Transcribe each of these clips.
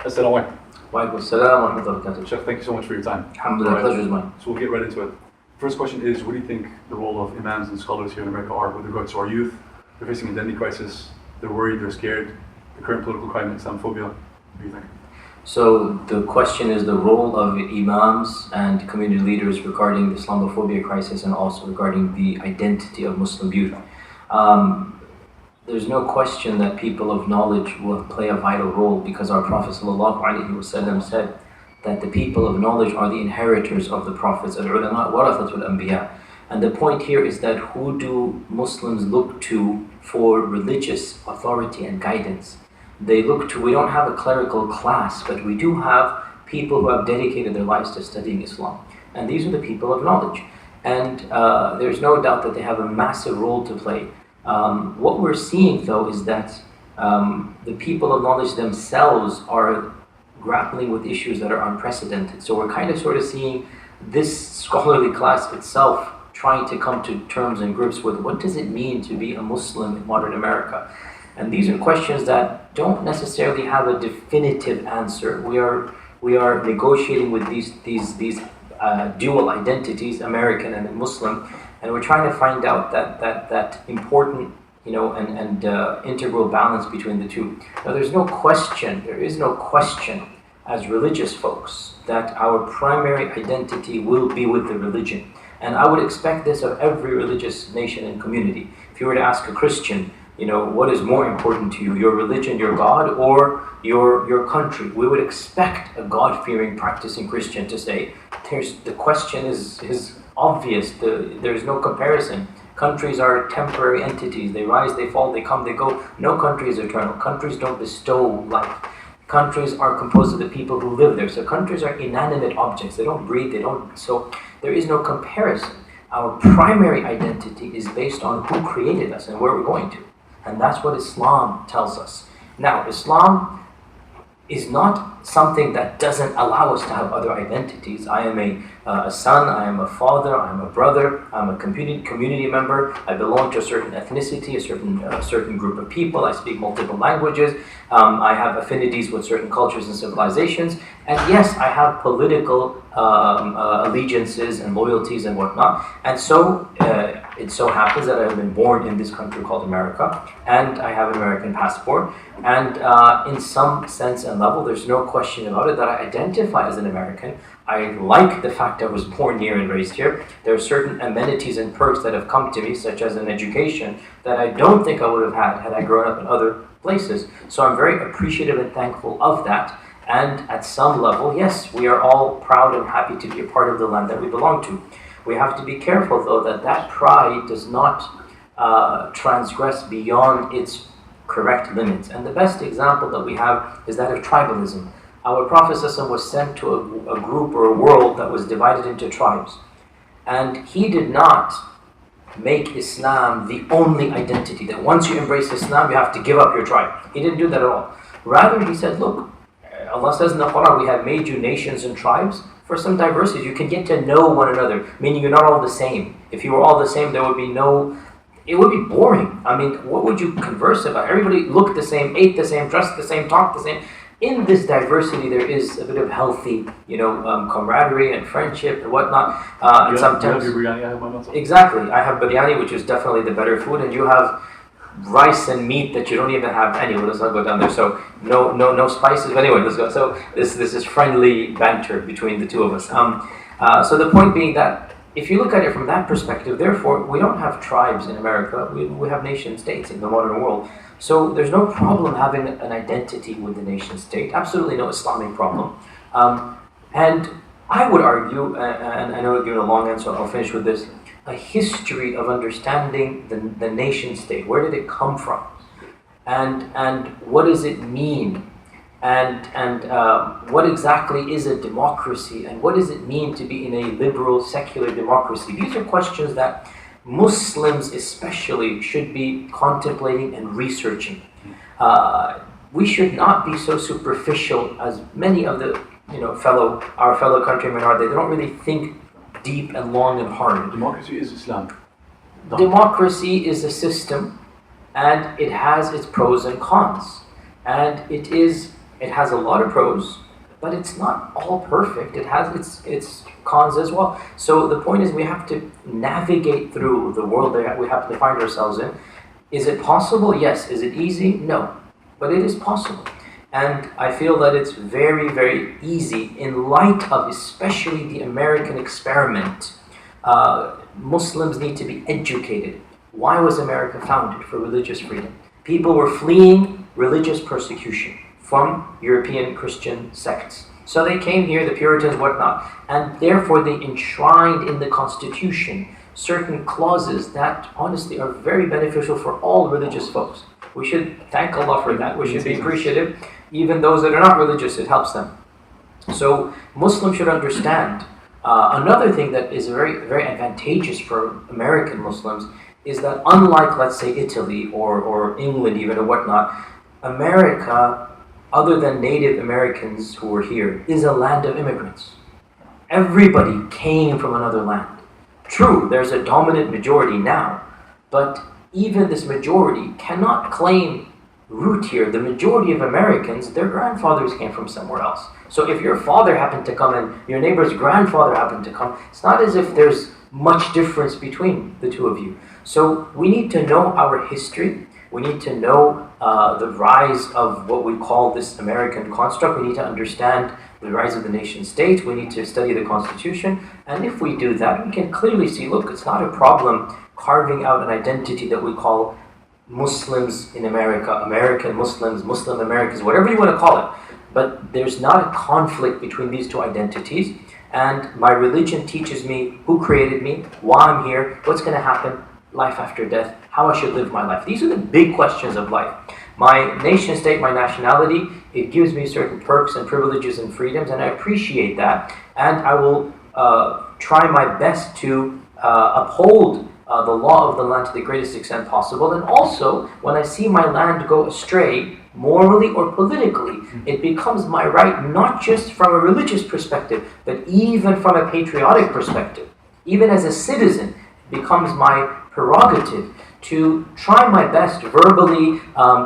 Assalamu alaikum. Wa alaikum assalam wa rahmatullahi wa barakatuh. Sheikh, thank you so much for your time. Alhamdulillah, pleasure is mine. So we'll get right into it. First question is, what do you think the role of imams and scholars here in America are with regards to our youth? They're facing an identity crisis, they're worried, they're scared, the current political climate, Islamophobia. What do you think? So the question is the role of imams and community leaders regarding the Islamophobia crisis and also regarding the identity of Muslim youth. There's no question that people of knowledge will play a vital role, because our Prophet ﷺ said that the people of knowledge are the inheritors of the prophets. Al-ulama warathatul anbiya. And the point here is that who do Muslims look to for religious authority and guidance? They look to, we don't have a clerical class, but we do have people who have dedicated their lives to studying Islam. And these are the people of knowledge. And there's no doubt that they have a massive role to play. What we're seeing though is that the people of knowledge themselves are grappling with issues that are unprecedented. So we're kind of sort of seeing this scholarly class itself trying to come to terms and grips with what does it mean to be a Muslim in modern America. And these are questions that don't necessarily have a definitive answer. We are negotiating with these dual identities, American and Muslim, and we're trying to find out that important, and integral balance between the two. Now, there is no question as religious folks that our primary identity will be with the religion. And I would expect this of every religious nation and community. If you were to ask a Christian, what is more important to you, your religion, your God, or your country? We would expect a God-fearing, practicing Christian to say, the question is obvious, there's no comparison. Countries are temporary entities, they rise, they fall, they come, they go. No country is eternal. Countries don't bestow life. Countries are composed of the people who live there. So countries are inanimate objects, they don't breathe, so there is no comparison. Our primary identity is based on who created us and where we're going to. And that's what Islam tells us. Now, Islam is not something that doesn't allow us to have other identities. I am a son, I am a father, I am a brother, I'm a community member, I belong to a certain ethnicity, a certain group of people, I speak multiple languages, I have affinities with certain cultures and civilizations, and yes, I have political allegiances and loyalties and whatnot, and so it so happens that I have been born in this country called America, and I have an American passport, and in some sense and level, there's no question about it that I identify as an American. I like the fact I was born here and raised here. There are certain amenities and perks that have come to me, such as an education, that I don't think I would have had I grown up in other places. So I'm very appreciative and thankful of that. And at some level, yes, we are all proud and happy to be a part of the land that we belong to. We have to be careful, though, that pride does not transgress beyond its correct limits. And the best example that we have is that of tribalism. Our Prophet ﷺ was sent to a group or a world that was divided into tribes. And he did not make Islam the only identity, that once you embrace Islam, you have to give up your tribe. He didn't do that at all. Rather, he said, look, Allah says in the Quran, we have made you nations and tribes for some diversity. You can get to know one another, meaning you're not all the same. If you were all the same, it would be boring. I mean, what would you converse about? Everybody looked the same, ate the same, dressed the same, talked the same. In this diversity, there is a bit of healthy, camaraderie and friendship and whatnot. And sometimes, you have your biryani, I have mine also. Exactly. I have biryani, which is definitely the better food, and you have rice and meat that you don't even have. Anyway, let's not go down there. So no spices. But anyway, let's go. So this is friendly banter between the two of us. So the point being that if you look at it from that perspective, therefore, we don't have tribes in America. We have nation states in the modern world. So there's no problem having an identity with the nation state. Absolutely no Islamic problem. And I would argue, and I know I've given a long answer, I'll finish with this, a history of understanding the nation state. Where did it come from? And what does it mean? And what exactly is a democracy? And what does it mean to be in a liberal, secular democracy? These are questions that Muslims especially should be contemplating and researching. We should not be so superficial as many of the our fellow countrymen are. They don't really think deep and long and hard. Democracy is Islam. Democracy is a system, and it has its pros and cons. And it is It has a lot of pros, but it's not all perfect. It has its cons as well. So the point is we have to navigate through the world that we happen to find ourselves in. Is it possible? Yes. Is it easy? No. But it is possible. And I feel that it's very, very easy in light of especially the American experiment. Muslims need to be educated. Why was America founded? For religious freedom. People were fleeing religious persecution from European Christian sects. So they came here, the Puritans, whatnot, and therefore they enshrined in the Constitution certain clauses that honestly are very beneficial for all religious folks. We should thank Allah for that. We should be appreciative. Even those that are not religious, it helps them. So Muslims should understand. Another thing that is very, very advantageous for American Muslims is that unlike, let's say, Italy or England even or whatnot, America, other than Native Americans who were here, is a land of immigrants. Everybody came from another land. True, there's a dominant majority now, but even this majority cannot claim root here. The majority of Americans, their grandfathers came from somewhere else. So if your father happened to come and your neighbor's grandfather happened to come, it's not as if there's much difference between the two of you. So we need to know our history. We need to know the rise of what we call this American construct. We need to understand the rise of the nation state. We need to study the Constitution. And if we do that, we can clearly see, look, it's not a problem carving out an identity that we call Muslims in America, American Muslims, Muslim Americans, whatever you want to call it. But there's not a conflict between these two identities. And my religion teaches me who created me, why I'm here, what's going to happen, life after death, how I should live my life. These are the big questions of life. My nation state, my nationality, it gives me certain perks and privileges and freedoms, and I appreciate that. And I will try my best to uphold the law of the land to the greatest extent possible. And also, when I see my land go astray, morally or politically, it becomes my right not just from a religious perspective, but even from a patriotic perspective. Even as a citizen, it becomes my prerogative to try my best verbally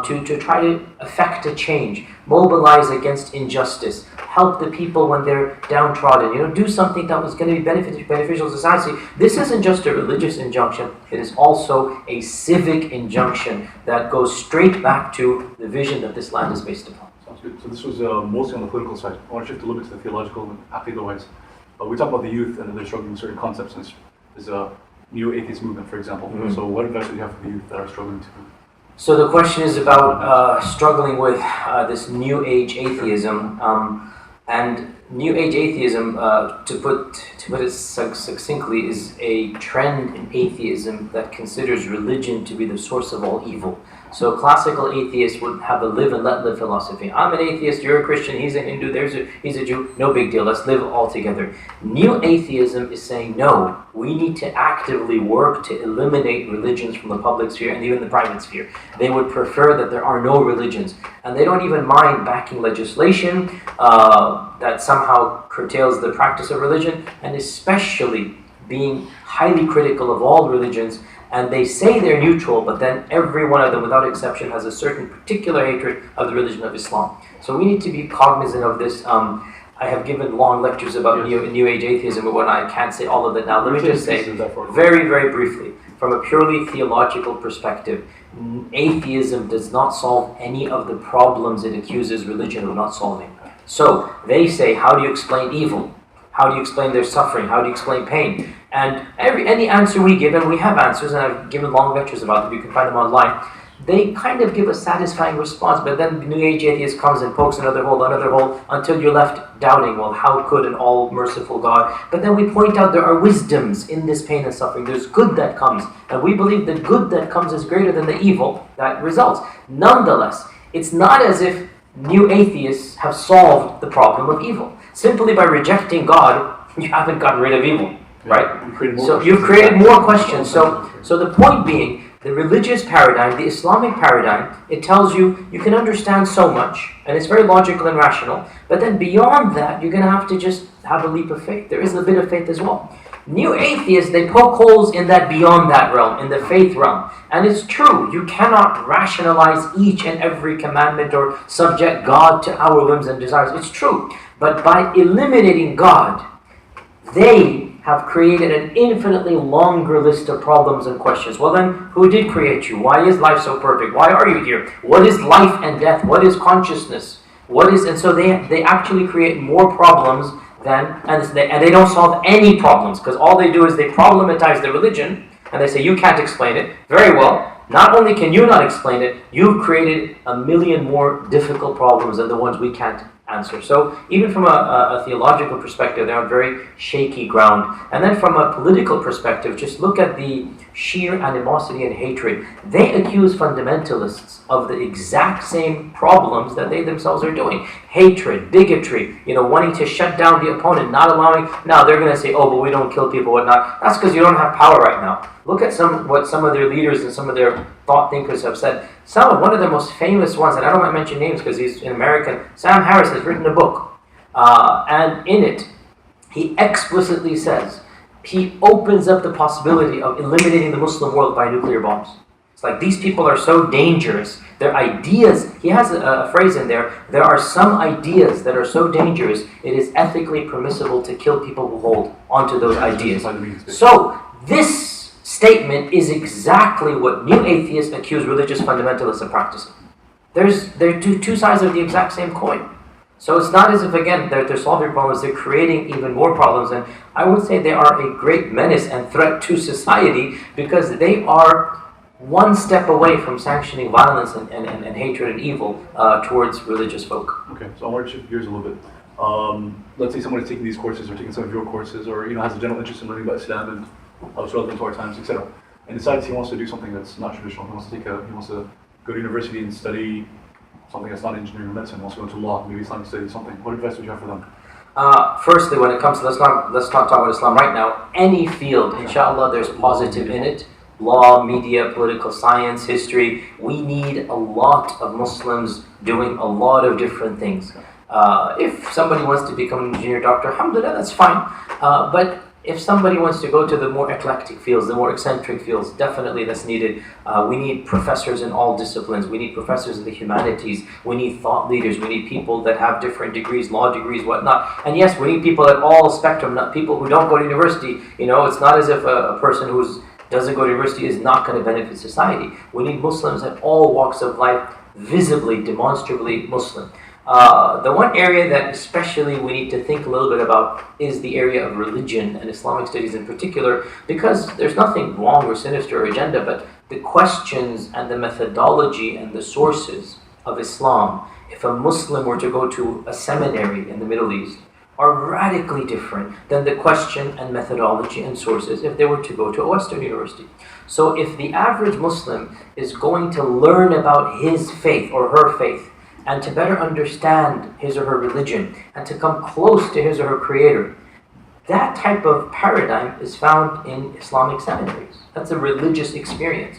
to try to effect a change, mobilize against injustice, help the people when they're downtrodden, do something that was going to be beneficial to society. This isn't just a religious injunction, it is also a civic injunction that goes straight back to the vision that this land is based upon. Sounds good. So this was mostly on the political side. I want to shift a little bit to the theological and aqidah-wise. We talk about the youth and they're struggling with certain concepts, and there's a neo-atheist movement, for example. Mm-hmm. So what advice do you have for the youth that are struggling to? So the question is about struggling with this new age atheism. And new age atheism, to put it succinctly, is a trend in atheism that considers religion to be the source of all evil. So classical atheists would have a live and let live philosophy. I'm an atheist, you're a Christian, he's a Hindu, he's a Jew, no big deal, let's live all together. New atheism is saying, no, we need to actively work to eliminate religions from the public sphere and even the private sphere. They would prefer that there are no religions. And they don't even mind backing legislation that somehow curtails the practice of religion, and especially being highly critical of all religions. And they say they're neutral, but then every one of them, without exception, has a certain particular hatred of the religion of Islam. So we need to be cognizant of this. I have given long lectures about New Age atheism, but I can't say all of it now. Let me just say, very, very briefly, from a purely theological perspective, atheism does not solve any of the problems it accuses religion of not solving. So they say, how do you explain evil? How do you explain their suffering? How do you explain pain? And any answer we give, and we have answers, and I've given long lectures about them, you can find them online, they kind of give a satisfying response, but then the New Age atheist comes and pokes another hole, until you're left doubting, well, how could an all-merciful God? But then we point out there are wisdoms in this pain and suffering. There's good that comes, and we believe the good that comes is greater than the evil that results. Nonetheless, it's not as if new atheists have solved the problem of evil. Simply by rejecting God, you haven't gotten rid of evil, right? You've created more questions. So the point being, the religious paradigm, the Islamic paradigm, it tells you can understand so much, and it's very logical and rational, but then beyond that, you're going to have to just have a leap of faith. There is a bit of faith as well. Neo-atheists, they poke holes in that beyond that realm, in the faith realm. And it's true, you cannot rationalize each and every commandment or subject God to our whims and desires. It's true. But by eliminating God, they have created an infinitely longer list of problems and questions. Well then, who did create you? Why is life so perfect? Why are you here? What is life and death? What is consciousness? And so they actually create more problems and they don't solve any problems, because all they do is they problematize the religion and they say you can't explain it. Very well. Not only can you not explain it, you've created a million more difficult problems than the ones we can't answer. So even from a theological perspective, they're on very shaky ground. And then from a political perspective, just look at the sheer animosity and hatred. They accuse fundamentalists of the exact same problems that they themselves are doing. Hatred, bigotry, wanting to shut down the opponent, not allowing. Now they're going to say, oh, but we don't kill people, whatnot. That's because you don't have power right now. Look at what some of their leaders and some of their thought thinkers have said. One of the most famous ones, and I don't want to mention names because he's an American, Sam Harris has written a book. And in it, he explicitly says, he opens up the possibility of eliminating the Muslim world by nuclear bombs. It's like these people are so dangerous. Their ideas, he has a phrase in there are some ideas that are so dangerous, it is ethically permissible to kill people who hold onto those ideas. So, this statement is exactly what neo-atheists accuse religious fundamentalists of practicing. They're two sides of the exact same coin. So it's not as if, again, they're solving problems, they're creating even more problems. And I would say they are a great menace and threat to society, because they are one step away from sanctioning violence and hatred and evil towards religious folk. Okay, so I want to shift gears a little bit. Let's say someone is taking these courses or taking some of your courses, or has a general interest in learning about Islam and how it's relevant to our times, etc., and decides he wants to do something that's not traditional. He wants to go to university and study something that's not engineering or medicine. He wants to go into law, maybe Islamic studies, something. What advice would you have for them? Firstly, when it comes to Islam, let's not talk about Islam right now. Any field, inshallah, there's positive in it. Law, media, political science, history. We need a lot of Muslims doing a lot of different things. If somebody wants to become an engineer, doctor, alhamdulillah, that's fine. But if somebody wants to go to the more eclectic fields, the more eccentric fields, definitely that's needed. We need professors in all disciplines. We need professors in the humanities. We need thought leaders. We need people that have different degrees, law degrees, whatnot. And yes, we need people at all spectrum, not people who don't go to university. It's not as if a person who doesn't go to university is not going to benefit society. We need Muslims at all walks of life, visibly, demonstrably Muslim. The one area that especially we need to think a little bit about is the area of religion and Islamic studies in particular, because there's nothing wrong or sinister or agenda, but the questions and the methodology and the sources of Islam, if a Muslim were to go to a seminary in the Middle East, are radically different than the question and methodology and sources if they were to go to a Western university. So if the average Muslim is going to learn about his faith or her faith, and to better understand his or her religion, and to come close to his or her creator, that type of paradigm is found in Islamic seminaries. That's a religious experience.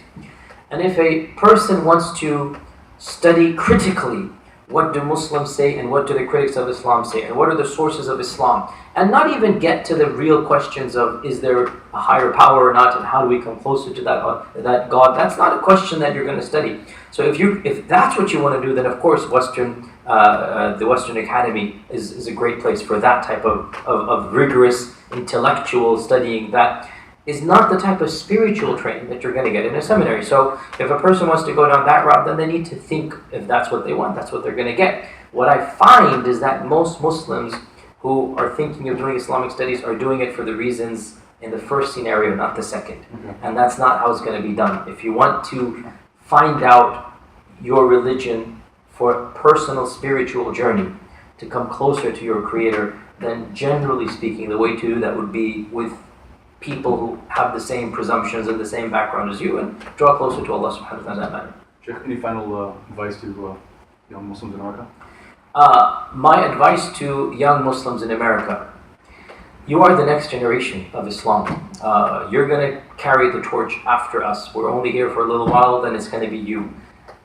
And if a person wants to study critically, what do Muslims say and what do the critics of Islam say, and what are the sources of Islam, and not even get to the real questions of is there a higher power or not, and how do we come closer to that God, that's not a question that you're going to study. So if that's what you want to do, then of course the Western Academy is a great place for that type of rigorous intellectual studying that is not the type of spiritual training that you're going to get in a seminary. So if a person wants to go down that route, then they need to think if that's what they want, that's what they're going to get. What I find is that most Muslims who are thinking of doing Islamic studies are doing it for the reasons in the first scenario, not the second. Okay. And that's not how it's going to be done. If you want to find out your religion for a personal spiritual journey, to come closer to your creator, then generally speaking, the way to do that would be with people who have the same presumptions and the same background as you, and draw closer to Allah subhanahu wa ta'ala. Sheikh, any final advice to young Muslims in America? My advice to young Muslims in America: you are the next generation of Islam. You're going to carry the torch after us. We're only here for a little while, then it's going to be you.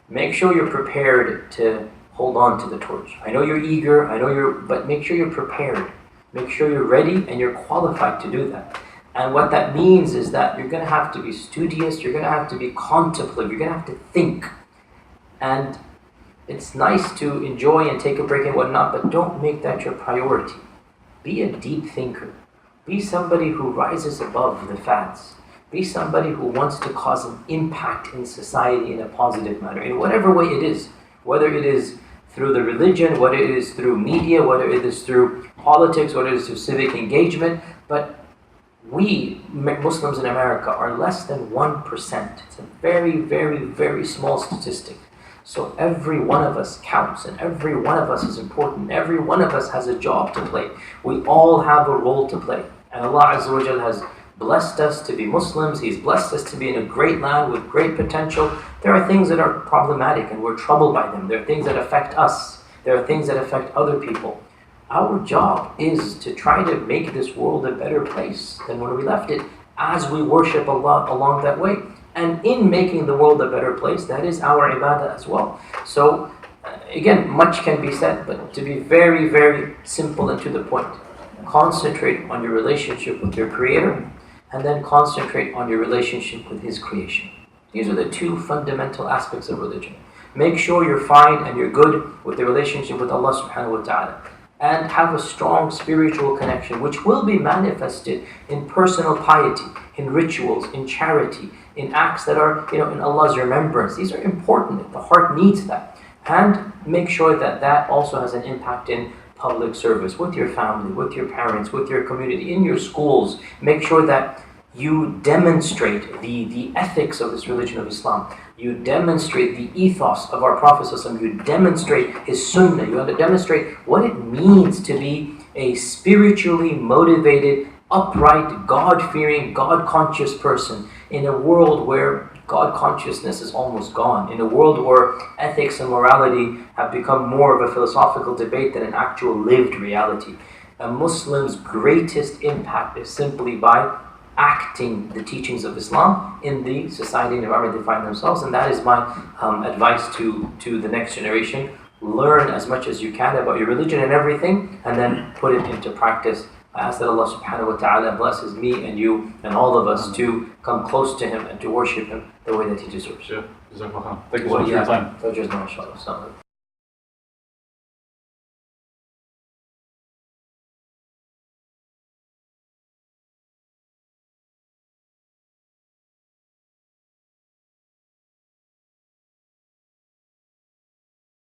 Make sure you're prepared to hold on to the torch. I know you're eager, but make sure you're prepared. Make sure you're ready and you're qualified to do that. And what that means is that you're going to have to be studious, you're going to have to be contemplative, you're going to have to think. And it's nice to enjoy and take a break and whatnot, but don't make that your priority. Be a deep thinker. Be somebody who rises above the fads. Be somebody who wants to cause an impact in society in a positive manner, in whatever way it is. Whether it is through the religion, whether it is through media, whether it is through politics, whether it is through civic engagement. But we, Muslims in America, are less than 1%. It's a very, very, very small statistic. So every one of us counts, and every one of us is important. Every one of us has a job to play. We all have a role to play. And Allah Azza wa Jal has blessed us to be Muslims. He's blessed us to be in a great land with great potential. There are things that are problematic and we're troubled by them. There are things that affect us. There are things that affect other people. Our job is to try to make this world a better place than when we left it, as we worship Allah along that way. And in making the world a better place, that is our ibadah as well. So, again, much can be said, but to be very, very simple and to the point, concentrate on your relationship with your Creator, and then concentrate on your relationship with His creation. These are the two fundamental aspects of religion. Make sure you're fine and you're good with the relationship with Allah subhanahu wa ta'ala. And have a strong spiritual connection, which will be manifested in personal piety, in rituals, in charity, in acts that are, in Allah's remembrance. These are important. The heart needs that. And make sure that that also has an impact in public service, with your family, with your parents, with your community, in your schools. Make sure that you demonstrate the ethics of this religion of Islam. You demonstrate the ethos of our Prophet ﷺ. You demonstrate his sunnah. You have to demonstrate what it means to be a spiritually motivated, upright, God-fearing, God-conscious person in a world where God consciousness is almost gone, in a world where ethics and morality have become more of a philosophical debate than an actual lived reality. A Muslim's greatest impact is simply by acting the teachings of Islam in the society and environment they find themselves. And that is my advice to the next generation. Learn as much as you can about your religion and everything, and then put it into practice. I ask that Allah subhanahu wa ta'ala blesses me and you and all of us to come close to Him and to worship Him the way that He deserves. Yeah. Thank you so much for your time.